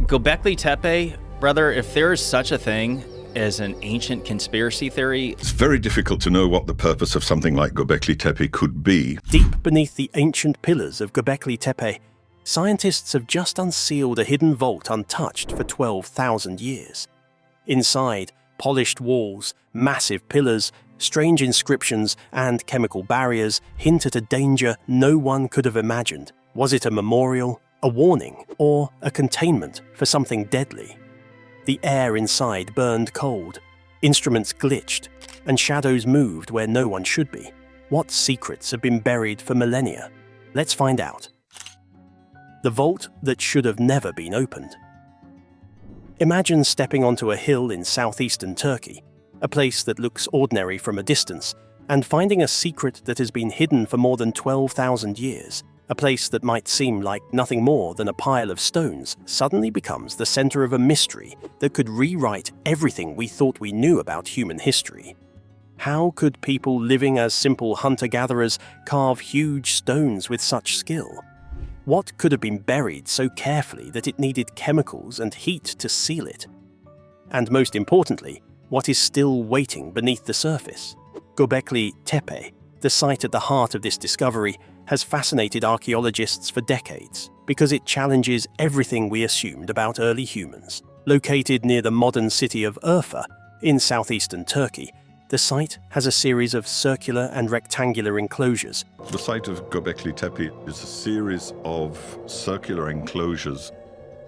Gobekli Tepe, brother, if there is such a thing as an ancient conspiracy theory, it's very difficult to know what the purpose of something like Gobekli Tepe could be. Deep beneath the ancient pillars of Gobekli Tepe, scientists have just unsealed a hidden vault untouched for 12,000 years. Inside, polished walls, massive pillars, strange inscriptions, and chemical barriers hint at a danger no one could have imagined. Was it a memorial, a warning, or a containment for something deadly? The air inside burned cold, instruments glitched, and shadows moved where no one should be. What secrets have been buried for millennia? Let's find out. The vault that should have never been opened. Imagine stepping onto a hill in southeastern Turkey, a place that looks ordinary from a distance, and finding a secret that has been hidden for more than 12,000 years. A place that might seem like nothing more than a pile of stones suddenly becomes the center of a mystery that could rewrite everything we thought we knew about human history. How could people living as simple hunter-gatherers carve huge stones with such skill? What could have been buried so carefully that it needed chemicals and heat to seal it? And most importantly, what is still waiting beneath the surface? Gobekli Tepe, the site at the heart of this discovery, has fascinated archaeologists for decades because it challenges everything we assumed about early humans. Located near the modern city of Urfa in southeastern Turkey, the site has a series of circular and rectangular enclosures. The site of Gobekli Tepe is a series of circular enclosures,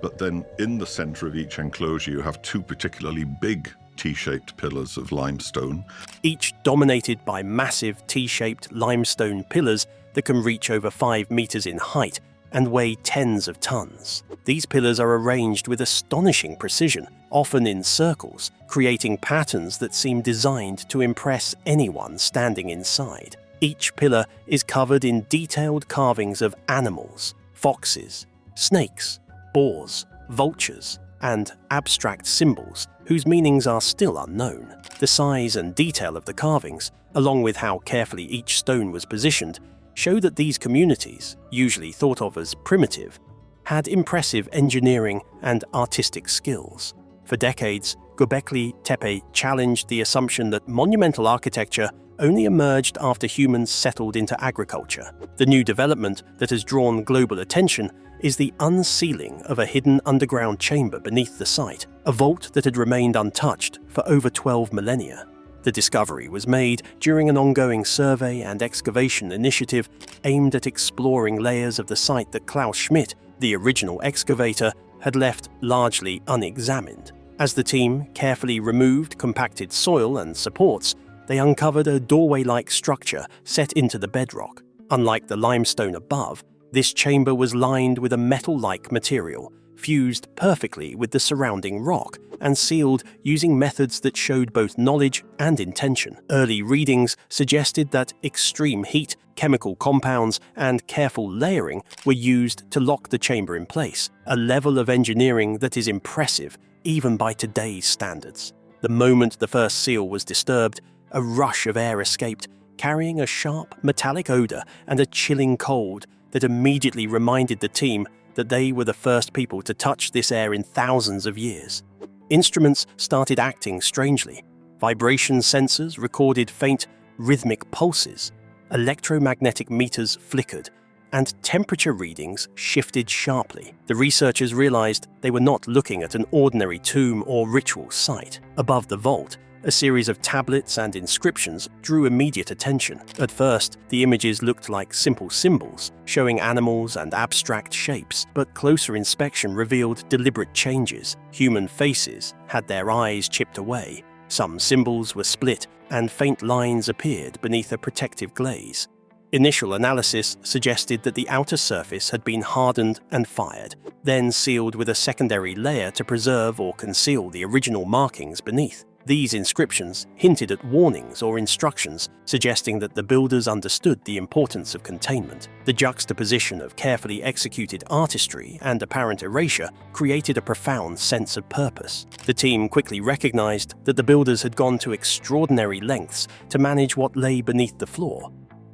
but then in the center of each enclosure you have two particularly big T-shaped pillars of limestone. Each dominated by massive T-shaped limestone pillars that can reach over 5 meters in height and weigh tens of tons. These pillars are arranged with astonishing precision, often in circles, creating patterns that seem designed to impress anyone standing inside. Each pillar is covered in detailed carvings of animals, foxes, snakes, boars, vultures, and abstract symbols whose meanings are still unknown. The size and detail of the carvings, along with how carefully each stone was positioned, show that these communities, usually thought of as primitive, had impressive engineering and artistic skills. For decades, Gobekli Tepe challenged the assumption that monumental architecture only emerged after humans settled into agriculture. The new development that has drawn global attention is the unsealing of a hidden underground chamber beneath the site, a vault that had remained untouched for over 12 millennia. The discovery was made during an ongoing survey and excavation initiative aimed at exploring layers of the site that Klaus Schmidt, the original excavator, had left largely unexamined. As the team carefully removed compacted soil and supports, they uncovered a doorway-like structure set into the bedrock. Unlike the limestone above, this chamber was lined with a metal-like material, fused perfectly with the surrounding rock, and sealed using methods that showed both knowledge and intention. Early readings suggested that extreme heat, chemical compounds, and careful layering were used to lock the chamber in place, a level of engineering that is impressive even by today's standards. The moment the first seal was disturbed, a rush of air escaped, carrying a sharp, metallic odor and a chilling cold that immediately reminded the team that they were the first people to touch this air in thousands of years. Instruments started acting strangely. Vibration sensors recorded faint, rhythmic pulses. Electromagnetic meters flickered, and temperature readings shifted sharply. The researchers realized they were not looking at an ordinary tomb or ritual site. Above the vault, a series of tablets and inscriptions drew immediate attention. At first, the images looked like simple symbols, showing animals and abstract shapes, but closer inspection revealed deliberate changes. Human faces had their eyes chipped away, some symbols were split, and faint lines appeared beneath a protective glaze. Initial analysis suggested that the outer surface had been hardened and fired, then sealed with a secondary layer to preserve or conceal the original markings beneath. These inscriptions hinted at warnings or instructions, suggesting that the builders understood the importance of containment. The juxtaposition of carefully executed artistry and apparent erasure created a profound sense of purpose. The team quickly recognized that the builders had gone to extraordinary lengths to manage what lay beneath the floor.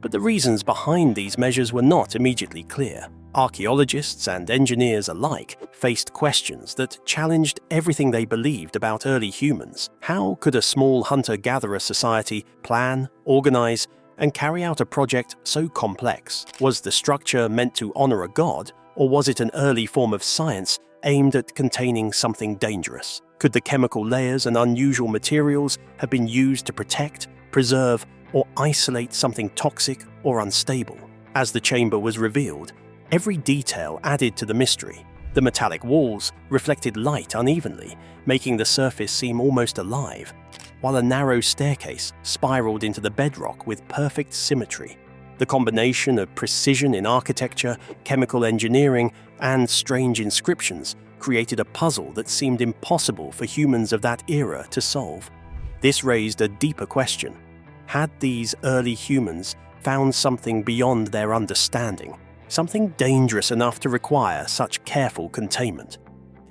but the reasons behind these measures were not immediately clear. Archaeologists and engineers alike faced questions that challenged everything they believed about early humans. How could a small hunter-gatherer society plan, organize, and carry out a project so complex? Was the structure meant to honor a god, or was it an early form of science aimed at containing something dangerous? Could the chemical layers and unusual materials have been used to protect, preserve, or isolate something toxic or unstable? As the chamber was revealed, every detail added to the mystery. The metallic walls reflected light unevenly, making the surface seem almost alive, while a narrow staircase spiraled into the bedrock with perfect symmetry. The combination of precision in architecture, chemical engineering, and strange inscriptions created a puzzle that seemed impossible for humans of that era to solve. This raised a deeper question. Had these early humans found something beyond their understanding? Something dangerous enough to require such careful containment?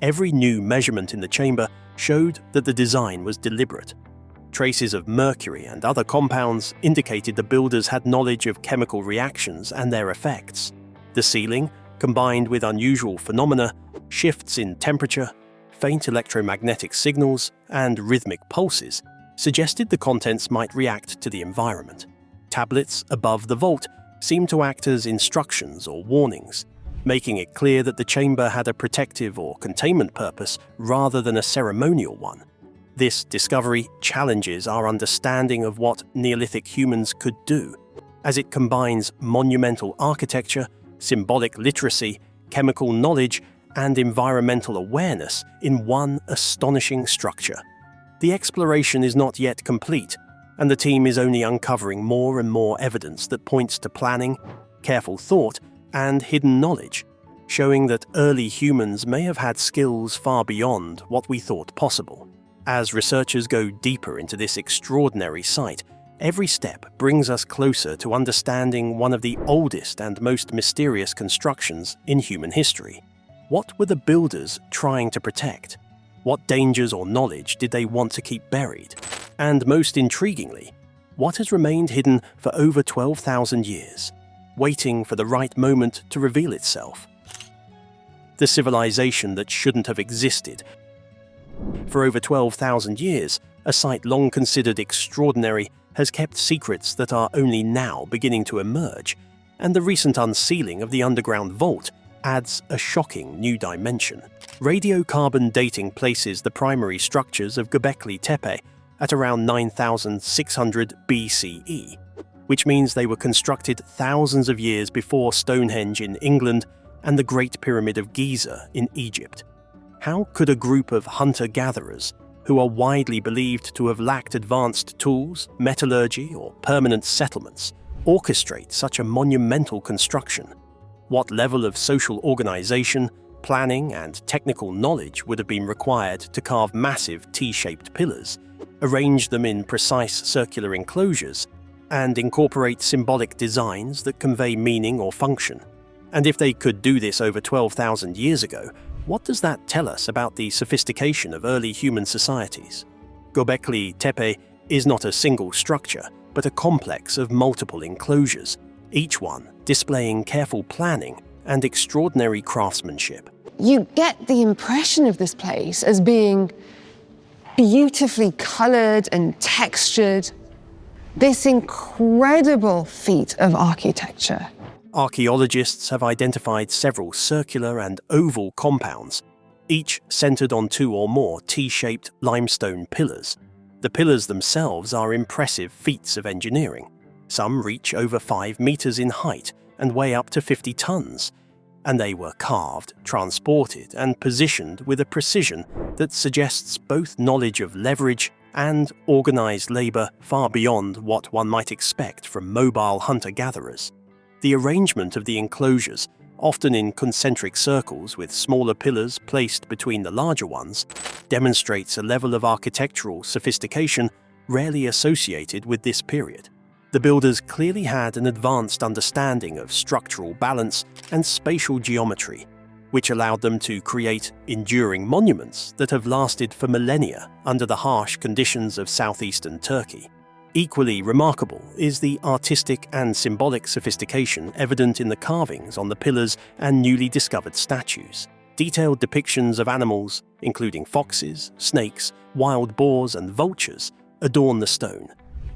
Every new measurement in the chamber showed that the design was deliberate. Traces of mercury and other compounds indicated the builders had knowledge of chemical reactions and their effects. The ceiling, combined with unusual phenomena, shifts in temperature, faint electromagnetic signals, and rhythmic pulses, suggested the contents might react to the environment. Tablets above the vault seemed to act as instructions or warnings, making it clear that the chamber had a protective or containment purpose rather than a ceremonial one. This discovery challenges our understanding of what Neolithic humans could do, as it combines monumental architecture, symbolic literacy, chemical knowledge, and environmental awareness in one astonishing structure. The exploration is not yet complete, and the team is only uncovering more and more evidence that points to planning, careful thought, and hidden knowledge, showing that early humans may have had skills far beyond what we thought possible. As researchers go deeper into this extraordinary site, every step brings us closer to understanding one of the oldest and most mysterious constructions in human history. What were the builders trying to protect? What dangers or knowledge did they want to keep buried? And most intriguingly, what has remained hidden for over 12,000 years, waiting for the right moment to reveal itself? The civilization that shouldn't have existed. For over 12,000 years, a site long considered extraordinary has kept secrets that are only now beginning to emerge, and the recent unsealing of the underground vault adds a shocking new dimension. Radiocarbon dating places the primary structures of Gobekli Tepe at around 9,600 BCE, which means they were constructed thousands of years before Stonehenge in England and the Great Pyramid of Giza in Egypt. How could a group of hunter-gatherers, who are widely believed to have lacked advanced tools, metallurgy, or permanent settlements, orchestrate such a monumental construction? What level of social organization, planning, and technical knowledge would have been required to carve massive T-shaped pillars, arrange them in precise circular enclosures, and incorporate symbolic designs that convey meaning or function? And if they could do this over 12,000 years ago, what does that tell us about the sophistication of early human societies? Gobekli Tepe is not a single structure, but a complex of multiple enclosures, each one displaying careful planning and extraordinary craftsmanship. You get the impression of this place as being beautifully colored and textured. This incredible feat of architecture. Archaeologists have identified several circular and oval compounds, each centered on two or more T-shaped limestone pillars. The pillars themselves are impressive feats of engineering. Some reach over 5 meters in height and weigh up to 50 tons, and they were carved, transported, and positioned with a precision that suggests both knowledge of leverage and organized labor far beyond what one might expect from mobile hunter-gatherers. The arrangement of the enclosures, often in concentric circles with smaller pillars placed between the larger ones, demonstrates a level of architectural sophistication rarely associated with this period. The builders clearly had an advanced understanding of structural balance and spatial geometry, which allowed them to create enduring monuments that have lasted for millennia under the harsh conditions of southeastern Turkey. Equally remarkable is the artistic and symbolic sophistication evident in the carvings on the pillars and newly discovered statues. Detailed depictions of animals, including foxes, snakes, wild boars, and vultures, adorn the stone,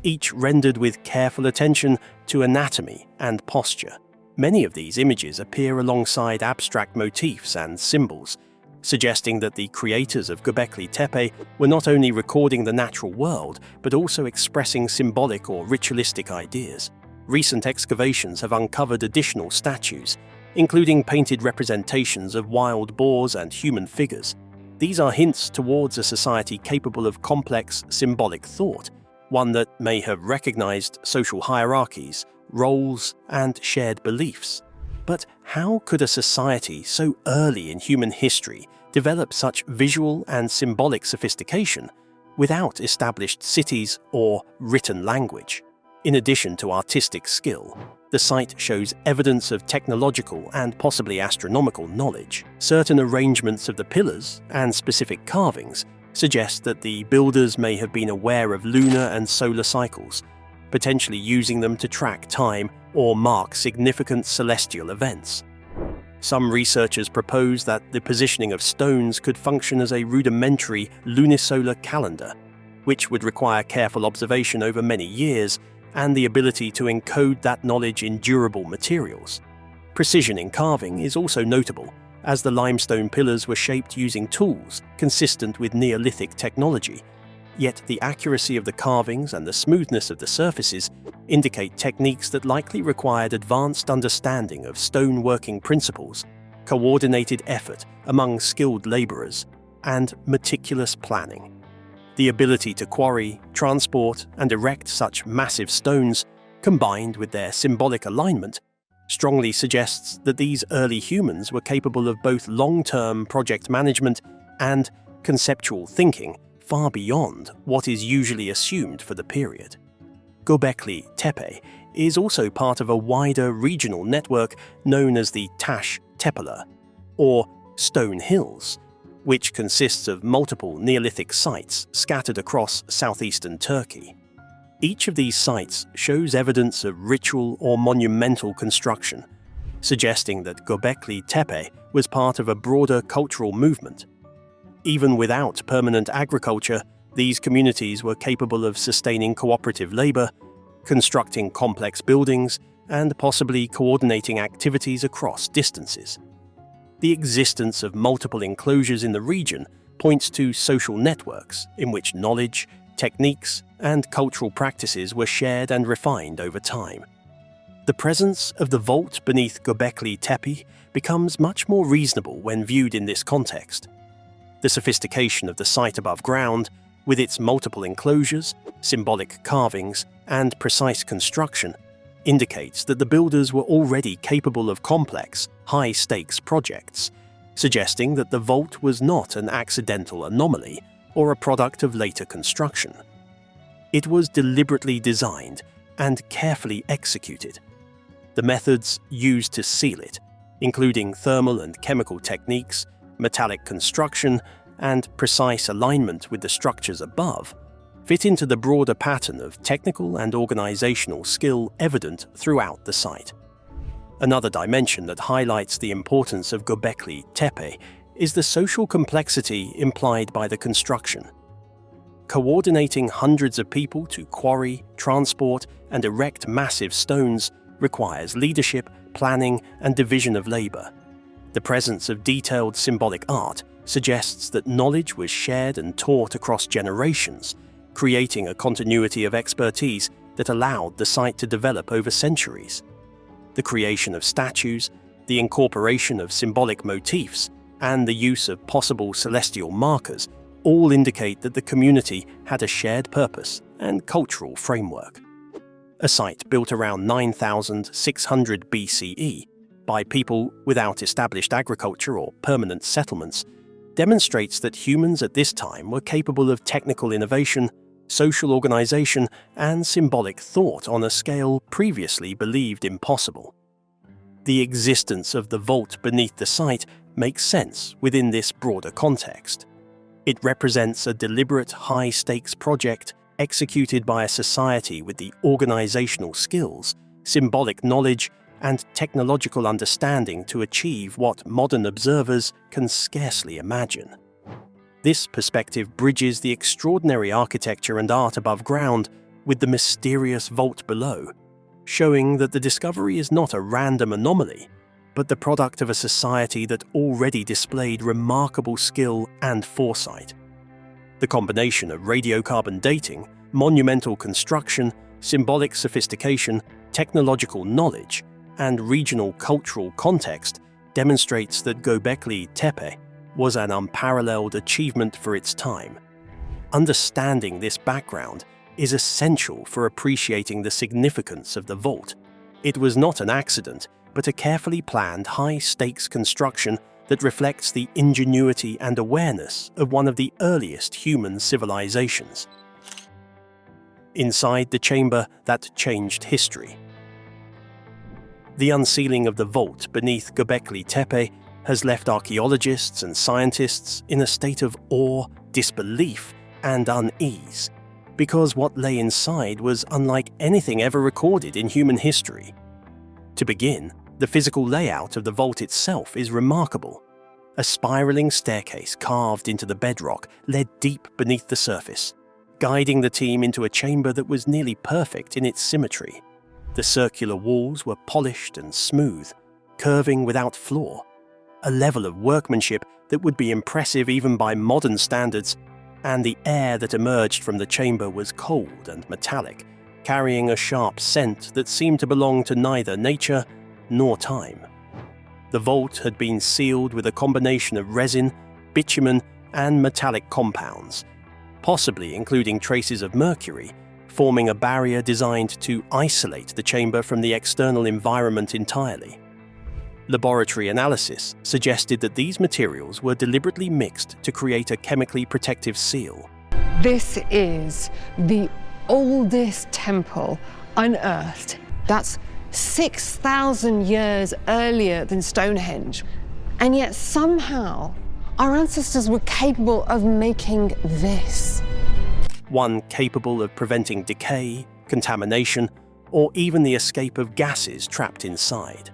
each rendered with careful attention to anatomy and posture. Many of these images appear alongside abstract motifs and symbols, suggesting that the creators of Gobekli Tepe were not only recording the natural world, but also expressing symbolic or ritualistic ideas. Recent excavations have uncovered additional statues, including painted representations of wild boars and human figures. These are hints towards a society capable of complex symbolic thought, one that may have recognized social hierarchies, roles, and shared beliefs. But how could a society so early in human history develop such visual and symbolic sophistication without established cities or written language? In addition to artistic skill, the site shows evidence of technological and possibly astronomical knowledge. Certain arrangements of the pillars and specific carvings suggest that the builders may have been aware of lunar and solar cycles, potentially using them to track time or mark significant celestial events. Some researchers propose that the positioning of stones could function as a rudimentary lunisolar calendar, which would require careful observation over many years and the ability to encode that knowledge in durable materials. Precision in carving is also notable, as the limestone pillars were shaped using tools consistent with Neolithic technology, yet the accuracy of the carvings and the smoothness of the surfaces indicate techniques that likely required advanced understanding of stone-working principles, coordinated effort among skilled laborers, and meticulous planning. The ability to quarry, transport, and erect such massive stones, combined with their symbolic alignment, strongly suggests that these early humans were capable of both long-term project management and conceptual thinking far beyond what is usually assumed for the period. Gobekli Tepe is also part of a wider regional network known as the Taş Tepeler, or Stone Hills, which consists of multiple Neolithic sites scattered across southeastern Turkey. Each of these sites shows evidence of ritual or monumental construction, suggesting that Gobekli Tepe was part of a broader cultural movement. Even without permanent agriculture, these communities were capable of sustaining cooperative labor, constructing complex buildings, and possibly coordinating activities across distances. The existence of multiple enclosures in the region points to social networks in which knowledge, techniques, and cultural practices were shared and refined over time. The presence of the vault beneath Gobekli Tepe becomes much more reasonable when viewed in this context. The sophistication of the site above ground, with its multiple enclosures, symbolic carvings, and precise construction, indicates that the builders were already capable of complex, high-stakes projects, suggesting that the vault was not an accidental anomaly or a product of later construction. It was deliberately designed and carefully executed. The methods used to seal it, including thermal and chemical techniques, metallic construction, and precise alignment with the structures above, fit into the broader pattern of technical and organizational skill evident throughout the site. Another dimension that highlights the importance of Gobekli Tepe is the social complexity implied by the construction. Coordinating hundreds of people to quarry, transport, and erect massive stones requires leadership, planning, and division of labor. The presence of detailed symbolic art suggests that knowledge was shared and taught across generations, creating a continuity of expertise that allowed the site to develop over centuries. The creation of statues, the incorporation of symbolic motifs, and the use of possible celestial markers all indicate that the community had a shared purpose and cultural framework. A site built around 9600 BCE by people without established agriculture or permanent settlements demonstrates that humans at this time were capable of technical innovation, social organization, and symbolic thought on a scale previously believed impossible. The existence of the vault beneath the site makes sense within this broader context. It represents a deliberate high-stakes project executed by a society with the organizational skills, symbolic knowledge, and technological understanding to achieve what modern observers can scarcely imagine. This perspective bridges the extraordinary architecture and art above ground with the mysterious vault below, showing that the discovery is not a random anomaly, but the product of a society that already displayed remarkable skill and foresight. The combination of radiocarbon dating, monumental construction, symbolic sophistication, technological knowledge, and regional cultural context demonstrates that Gobekli Tepe was an unparalleled achievement for its time. Understanding this background is essential for appreciating the significance of the vault. It was not an accident, but a carefully planned high-stakes construction that reflects the ingenuity and awareness of one of the earliest human civilizations. Inside the chamber that changed history. The unsealing of the vault beneath Gobekli Tepe has left archaeologists and scientists in a state of awe, disbelief, and unease, because what lay inside was unlike anything ever recorded in human history. To begin, the physical layout of the vault itself is remarkable. A spiraling staircase carved into the bedrock led deep beneath the surface, guiding the team into a chamber that was nearly perfect in its symmetry. The circular walls were polished and smooth, curving without flaw, a level of workmanship that would be impressive even by modern standards, and the air that emerged from the chamber was cold and metallic, carrying a sharp scent that seemed to belong to neither nature nor time. The vault had been sealed with a combination of resin, bitumen, and metallic compounds, possibly including traces of mercury, forming a barrier designed to isolate the chamber from the external environment entirely. Laboratory analysis suggested that these materials were deliberately mixed to create a chemically protective seal. This is the oldest temple unearthed. That's 6,000 years earlier than Stonehenge. And yet somehow our ancestors were capable of making this. One capable of preventing decay, contamination, or even the escape of gases trapped inside.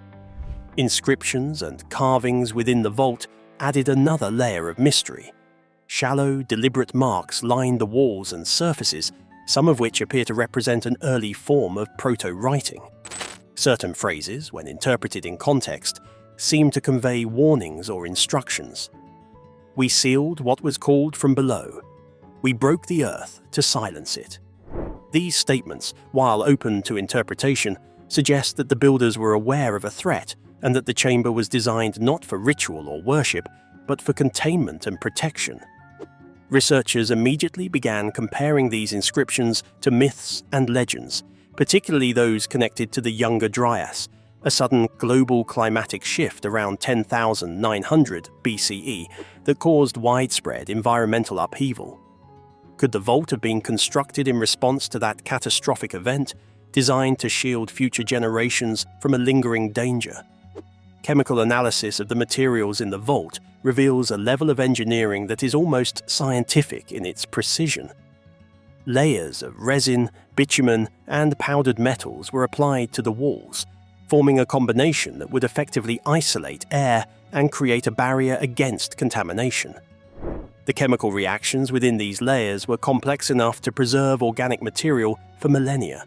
Inscriptions and carvings within the vault added another layer of mystery. Shallow, deliberate marks lined the walls and surfaces, some of which appear to represent an early form of proto-writing. Certain phrases, when interpreted in context, seem to convey warnings or instructions. We sealed what was called from below. We broke the earth to silence it. These statements, while open to interpretation, suggest that the builders were aware of a threat and that the chamber was designed not for ritual or worship, but for containment and protection. Researchers immediately began comparing these inscriptions to myths and legends, particularly those connected to the Younger Dryas, a sudden global climatic shift around 10,900 BCE that caused widespread environmental upheaval. Could the vault have been constructed in response to that catastrophic event, designed to shield future generations from a lingering danger? Chemical analysis of the materials in the vault reveals a level of engineering that is almost scientific in its precision. Layers of resin, bitumen, and powdered metals were applied to the walls, forming a combination that would effectively isolate air and create a barrier against contamination. The chemical reactions within these layers were complex enough to preserve organic material for millennia.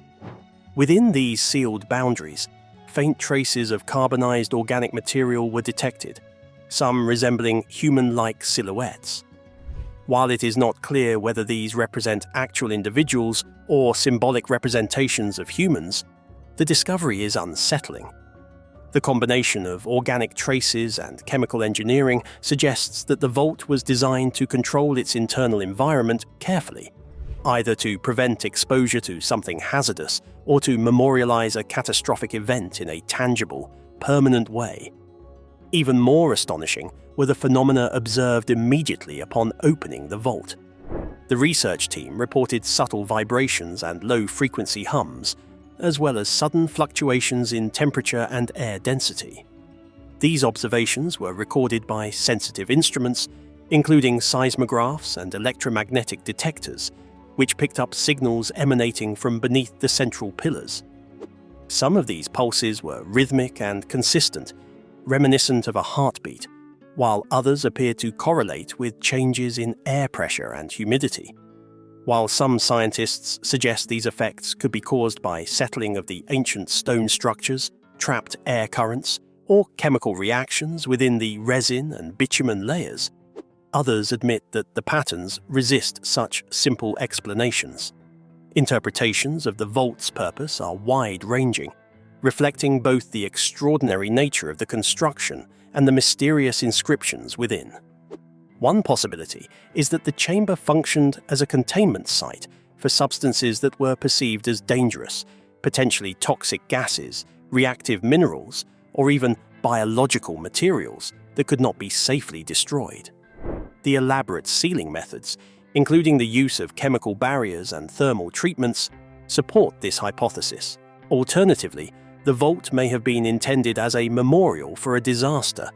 Within these sealed boundaries, faint traces of carbonized organic material were detected, some resembling human-like silhouettes. While it is not clear whether these represent actual individuals or symbolic representations of humans, the discovery is unsettling. The combination of organic traces and chemical engineering suggests that the vault was designed to control its internal environment carefully, either to prevent exposure to something hazardous or to memorialize a catastrophic event in a tangible, permanent way. Even more astonishing were the phenomena observed immediately upon opening the vault. The research team reported subtle vibrations and low-frequency hums, as well as sudden fluctuations in temperature and air density. These observations were recorded by sensitive instruments, including seismographs and electromagnetic detectors, which picked up signals emanating from beneath the central pillars. Some of these pulses were rhythmic and consistent, reminiscent of a heartbeat, while others appeared to correlate with changes in air pressure and humidity. While some scientists suggest these effects could be caused by settling of the ancient stone structures, trapped air currents, or chemical reactions within the resin and bitumen layers, others admit that the patterns resist such simple explanations. Interpretations of the vault's purpose are wide-ranging, reflecting both the extraordinary nature of the construction and the mysterious inscriptions within. One possibility is that the chamber functioned as a containment site for substances that were perceived as dangerous, potentially toxic gases, reactive minerals, or even biological materials that could not be safely destroyed. The elaborate sealing methods, including the use of chemical barriers and thermal treatments, support this hypothesis. Alternatively, the vault may have been intended as a memorial for a disaster,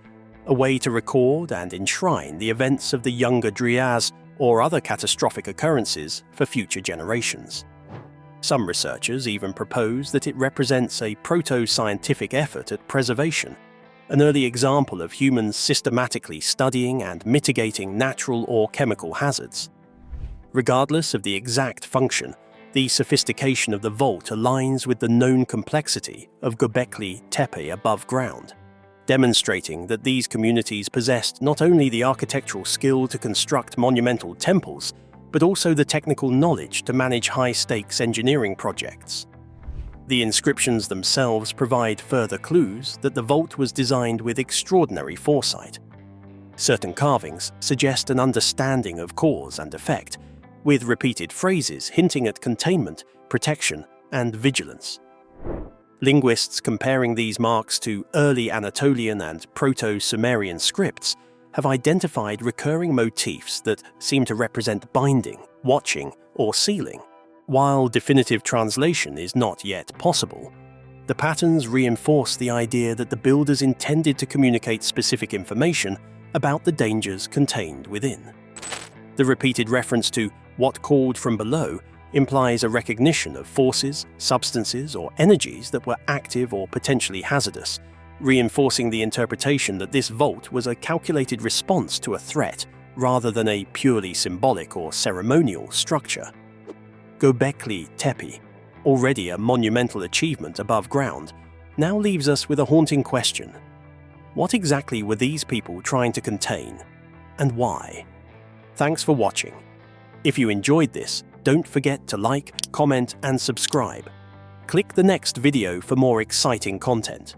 a way to record and enshrine the events of the Younger Dryas or other catastrophic occurrences for future generations. Some researchers even propose that it represents a proto-scientific effort at preservation, an early example of humans systematically studying and mitigating natural or chemical hazards. Regardless of the exact function, the sophistication of the vault aligns with the known complexity of Gobekli Tepe above ground, demonstrating that these communities possessed not only the architectural skill to construct monumental temples, but also the technical knowledge to manage high-stakes engineering projects. The inscriptions themselves provide further clues that the vault was designed with extraordinary foresight. Certain carvings suggest an understanding of cause and effect, with repeated phrases hinting at containment, protection, and vigilance. Linguists comparing these marks to early Anatolian and Proto-Sumerian scripts have identified recurring motifs that seem to represent binding, watching, or sealing. While definitive translation is not yet possible, the patterns reinforce the idea that the builders intended to communicate specific information about the dangers contained within. The repeated reference to what called from below implies a recognition of forces, substances, or energies that were active or potentially hazardous, reinforcing the interpretation that this vault was a calculated response to a threat rather than a purely symbolic or ceremonial structure. Gobekli Tepe, already a monumental achievement above ground, now leaves us with a haunting question. What exactly were these people trying to contain, and why? Thanks for watching. If you enjoyed this, don't forget to like, comment, and subscribe. Click the next video for more exciting content.